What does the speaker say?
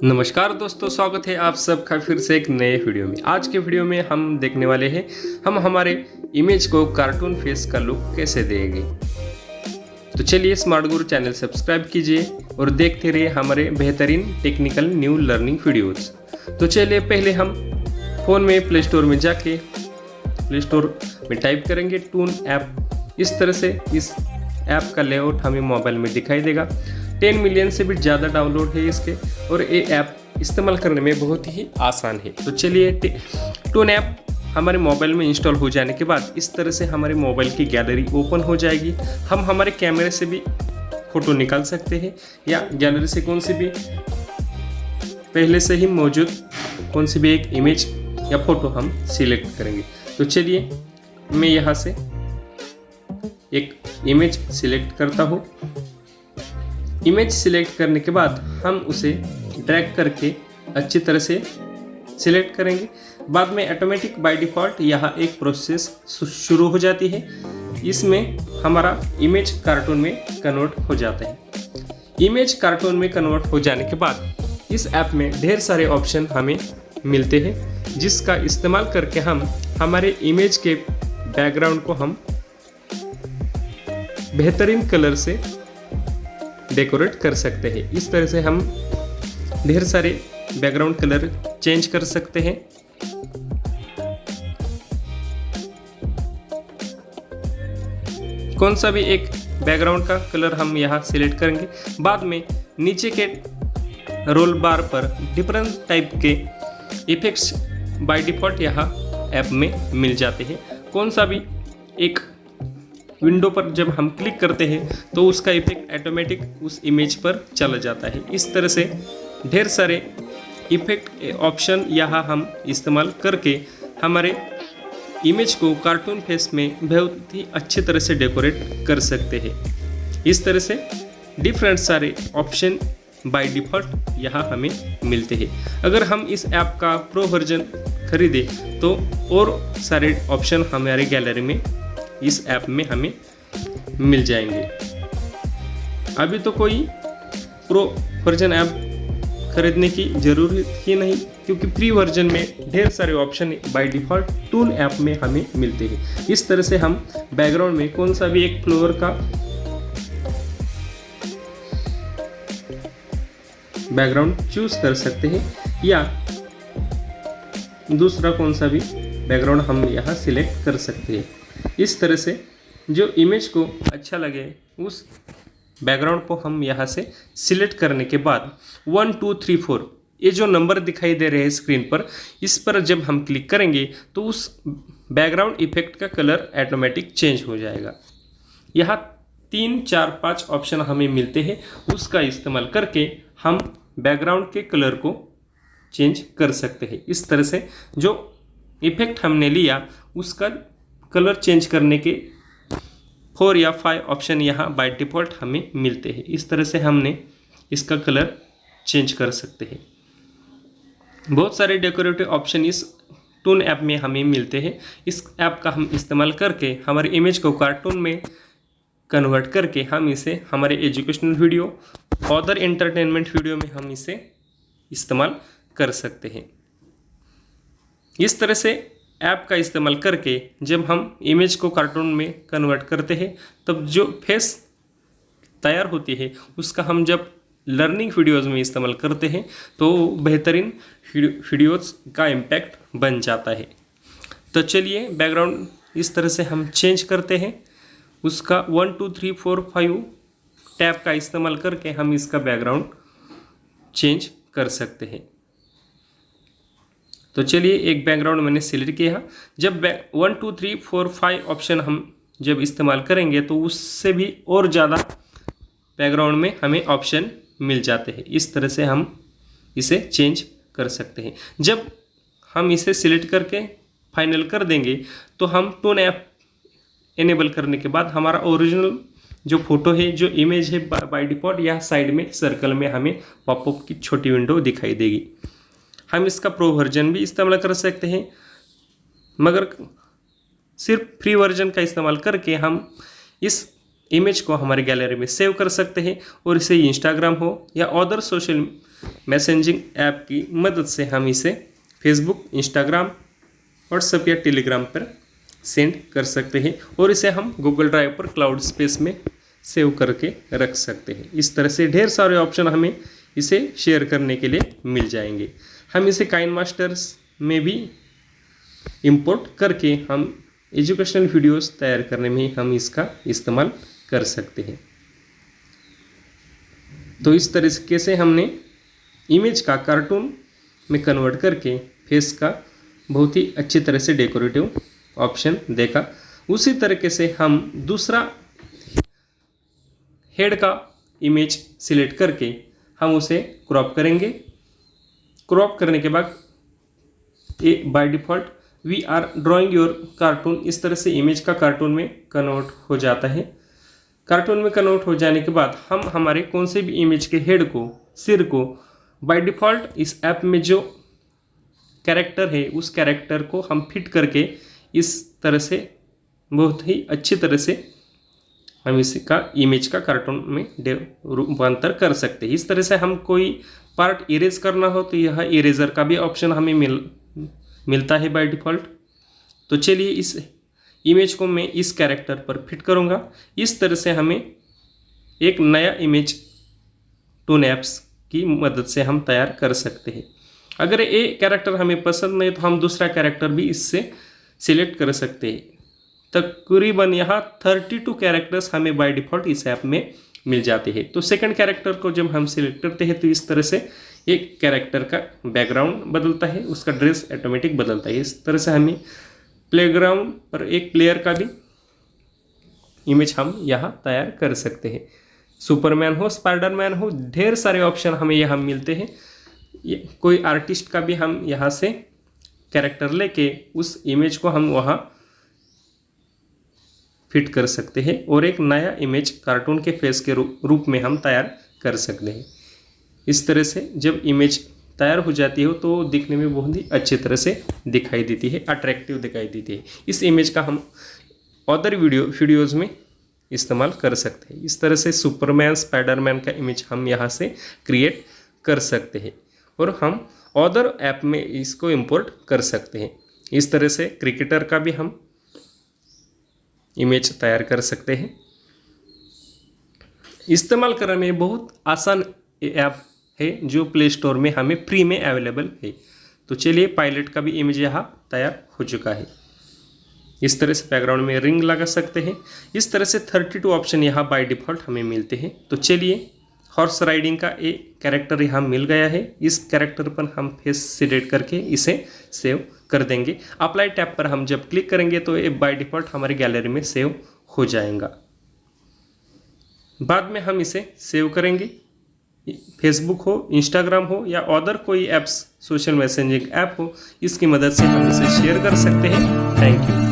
नमस्कार दोस्तों, स्वागत है आप सबका फिर से एक नए वीडियो में। आज के वीडियो में हम देखने वाले हैं हम हमारे इमेज को कार्टून फेस का लुक कैसे देंगे। तो चलिए स्मार्ट गुरु चैनल सब्सक्राइब कीजिए और देखते रहिए हमारे बेहतरीन टेक्निकल न्यू लर्निंग वीडियोस। तो चलिए पहले हम फ़ोन में प्ले स्टोर में जाके प्ले स्टोर में टाइप करेंगे टून ऐप। इस तरह से इस ऐप का लेआउट हमें मोबाइल में दिखाई देगा। 10 मिलियन से भी ज़्यादा डाउनलोड है इसके और ये ऐप इस्तेमाल करने में बहुत ही आसान है। तो चलिए टून ऐप हमारे मोबाइल में इंस्टॉल हो जाने के बाद इस तरह से हमारे मोबाइल की गैलरी ओपन हो जाएगी। हम हमारे कैमरे से भी फ़ोटो निकाल सकते हैं या गैलरी से कौन सी भी पहले से ही मौजूद कौन सी भी एक इमेज या फ़ोटो हम सिलेक्ट करेंगे। तो चलिए मैं यहाँ से एक इमेज सिलेक्ट करता हूँ। इमेज सिलेक्ट करने के बाद हम उसे ड्रैग करके अच्छी तरह से सिलेक्ट करेंगे। बाद में ऑटोमेटिक बाय डिफ़ॉल्ट यहाँ एक प्रोसेस शुरू हो जाती है। इसमें हमारा इमेज कार्टून में कन्वर्ट हो जाता है। इमेज कार्टून में कन्वर्ट हो जाने के बाद इस ऐप में ढेर सारे ऑप्शन हमें मिलते हैं, जिसका इस्तेमाल करके हम हमारे इमेज के बैकग्राउंड को हम बेहतरीन कलर से डेकोरेट कर सकते हैं। इस तरह से हम ढेर सारे बैकग्राउंड कलर चेंज कर सकते हैं। कौन सा भी एक बैकग्राउंड का कलर हम यहाँ सिलेक्ट करेंगे। बाद में नीचे के रोल बार पर डिफरेंट टाइप के इफेक्ट्स बाय डिफ़ॉल्ट यहाँ ऐप में मिल जाते हैं। कौन सा भी एक विंडो पर जब हम क्लिक करते हैं तो उसका इफेक्ट ऑटोमेटिक उस इमेज पर चला जाता है। इस तरह से ढेर सारे इफेक्ट ऑप्शन यहाँ हम इस्तेमाल करके हमारे इमेज को कार्टून फेस में बहुत ही अच्छी तरह से डेकोरेट कर सकते हैं। इस तरह से डिफरेंट सारे ऑप्शन बाय डिफ़ॉल्ट यहाँ हमें मिलते हैं। अगर हम इस ऐप का प्रो वर्जन खरीदें तो और सारे ऑप्शन हमारे गैलरी में इस ऐप में हमें मिल जाएंगे। अभी तो कोई प्रो वर्जन ऐप खरीदने की ज़रूरत ही नहीं, क्योंकि फ्री वर्जन में ढेर सारे option by default tool app में हमें मिलते हैं। इस तरह से हम बैकग्राउंड में कौन सा भी एक फ्लोर का बैकग्राउंड चूज कर सकते हैं या दूसरा कौन सा भी बैकग्राउंड हम यहाँ सिलेक्ट कर सकते हैं। इस तरह से जो इमेज को अच्छा लगे उस बैकग्राउंड को हम यहाँ से सिलेक्ट करने के बाद 1 2 3 4 ये जो नंबर दिखाई दे रहे हैं स्क्रीन पर, इस पर जब हम क्लिक करेंगे तो उस बैकग्राउंड इफेक्ट का कलर ऑटोमेटिक चेंज हो जाएगा। यहाँ 3 4 5 ऑप्शन हमें मिलते हैं। उसका इस्तेमाल करके हम बैकग्राउंड के कलर को चेंज कर सकते हैं। इस तरह से जो इफेक्ट हमने लिया उसका कलर चेंज करने के 4 या 5 ऑप्शन यहाँ बाय डिफ़ॉल्ट हमें मिलते हैं। इस तरह से हमने इसका कलर चेंज कर सकते हैं। बहुत सारे डेकोरेटिव ऑप्शन इस टून ऐप में हमें मिलते हैं। इस ऐप का हम इस्तेमाल करके हमारे इमेज को कार्टून में कन्वर्ट करके हम इसे हमारे educational video, other entertainment video में हम इसे इस्तेमाल कर सकते हैं। इस तरह से ऐप का इस्तेमाल करके जब हम इमेज को कार्टून में कन्वर्ट करते हैं तब जो फेस तैयार होती है उसका हम जब लर्निंग वीडियोज़ में इस्तेमाल करते हैं तो बेहतरीन वीडियोज़ का इम्पैक्ट बन जाता है। तो चलिए बैकग्राउंड इस तरह से हम चेंज करते हैं। उसका 1 2 3 4 5 टैब का इस्तेमाल करके हम इसका बैकग्राउंड चेंज कर सकते हैं। तो चलिए एक बैकग्राउंड मैंने सिलेक्ट किया। जब 1 2 3 4 5 ऑप्शन हम जब इस्तेमाल करेंगे तो उससे भी और ज़्यादा बैकग्राउंड में हमें ऑप्शन मिल जाते हैं। इस तरह से हम इसे चेंज कर सकते हैं। जब हम इसे सिलेक्ट करके फाइनल कर देंगे तो हम टून ऐप इनेबल करने के बाद हमारा ओरिजिनल जो फोटो है, जो इमेज है, बाय डिफ़ॉल्ट यहाँ साइड में सर्कल में हमें पॉपअप की छोटी विंडो दिखाई देगी। हम इसका प्रो वर्जन भी इस्तेमाल कर सकते हैं, मगर सिर्फ फ्री वर्जन का इस्तेमाल करके हम इस इमेज को हमारे गैलरी में सेव कर सकते हैं और इसे इंस्टाग्राम हो या अदर सोशल मैसेजिंग ऐप की मदद से हम इसे फेसबुक, इंस्टाग्राम, व्हाट्सएप या टेलीग्राम पर सेंड कर सकते हैं और इसे हम गूगल ड्राइव पर क्लाउड स्पेस में सेव करके रख सकते हैं। इस तरह से ढेर सारे ऑप्शन हमें इसे शेयर करने के लिए मिल जाएंगे। हम इसे काइन मास्टर्स में भी इंपोर्ट करके हम एजुकेशनल वीडियोस तैयार करने में हम इसका इस्तेमाल कर सकते हैं। तो इस तरीके से हमने इमेज का कार्टून में कन्वर्ट करके फेस का बहुत ही अच्छी तरह से डेकोरेटिव ऑप्शन देखा। उसी तरीके से हम दूसरा हेड का इमेज सिलेक्ट करके हम उसे क्रॉप करेंगे। क्रॉप करने के बाद ये by default we are drawing your cartoon, इस तरह से इमेज का कार्टून में कन्वर्ट हो जाता है। कार्टून में कन्वर्ट हो जाने के बाद हम हमारे कौन से भी इमेज के हेड को, सिर को बाय डिफ़ॉल्ट इस ऐप में जो कैरेक्टर है उस कैरेक्टर को हम फिट करके इस तरह से बहुत ही अच्छी तरह से हम इसका इमेज का कार्टून में रूपांतर कर सकते हैं। इस तरह से हम कोई पार्ट इरेज करना हो तो यह इरेजर का भी ऑप्शन हमें मिलता है बाय डिफ़ॉल्ट। तो चलिए इस इमेज को मैं इस कैरेक्टर पर फिट करूँगा। इस तरह से हमें एक नया इमेज टून ऐप्स की मदद से हम तैयार कर सकते हैं। अगर ये कैरेक्टर हमें पसंद नहीं तो हम दूसरा कैरेक्टर भी इससे सिलेक्ट कर सकते हैं। तकरीबन यहाँ 32 कैरेक्टर्स हमें बाय डिफ़ॉल्ट इस ऐप में मिल जाते हैं। तो सेकंड कैरेक्टर को जब हम सिलेक्ट करते हैं तो इस तरह से एक कैरेक्टर का बैकग्राउंड बदलता है, उसका ड्रेस ऑटोमेटिक बदलता है। इस तरह से हमें प्लेग्राउंड पर एक प्लेयर का भी इमेज हम यहाँ तैयार कर सकते हैं। सुपरमैन हो, स्पाइडरमैन हो, ढेर सारे ऑप्शन हमें यहाँ मिलते हैं। कोई आर्टिस्ट का भी हम यहाँ से कैरेक्टर लेके उस इमेज को हम वहाँ फिट कर सकते हैं और एक नया इमेज कार्टून के फेस के रूप में हम तैयार कर सकते हैं। इस तरह से जब इमेज तैयार हो जाती है तो दिखने में बहुत ही अच्छी तरह से दिखाई देती है, अट्रैक्टिव दिखाई देती है। इस इमेज का हम अदर वीडियोज़ में इस्तेमाल कर सकते हैं। इस तरह से सुपरमैन, स्पाइडरमैन का इमेज हम यहाँ से क्रिएट कर सकते हैं और हम अदर ऐप में इसको इंपोर्ट कर सकते हैं। इस तरह से क्रिकेटर का भी हम इमेज तैयार कर सकते हैं। इस्तेमाल करने में बहुत आसान ऐप है जो प्ले स्टोर में हमें फ्री में अवेलेबल है। तो चलिए पायलट का भी इमेज यहाँ तैयार हो चुका है। इस तरह से बैकग्राउंड में रिंग लगा सकते हैं। इस तरह से 32 ऑप्शन यहाँ बाय डिफ़ॉल्ट हमें मिलते हैं। तो चलिए हॉर्स राइडिंग का एक कैरेक्टर यहाँ मिल गया है। इस कैरेक्टर पर हम फेस सिलेक्ट करके इसे सेव कर देंगे। अप्लाई टैब पर हम जब क्लिक करेंगे तो ये बाय डिफ़ॉल्ट हमारे गैलरी में सेव हो जाएगा। बाद में हम इसे सेव करेंगे, फेसबुक हो, इंस्टाग्राम हो या अदर कोई ऐप्स, सोशल मैसेजिंग ऐप हो, इसकी मदद से हम इसे शेयर कर सकते हैं। Thank you.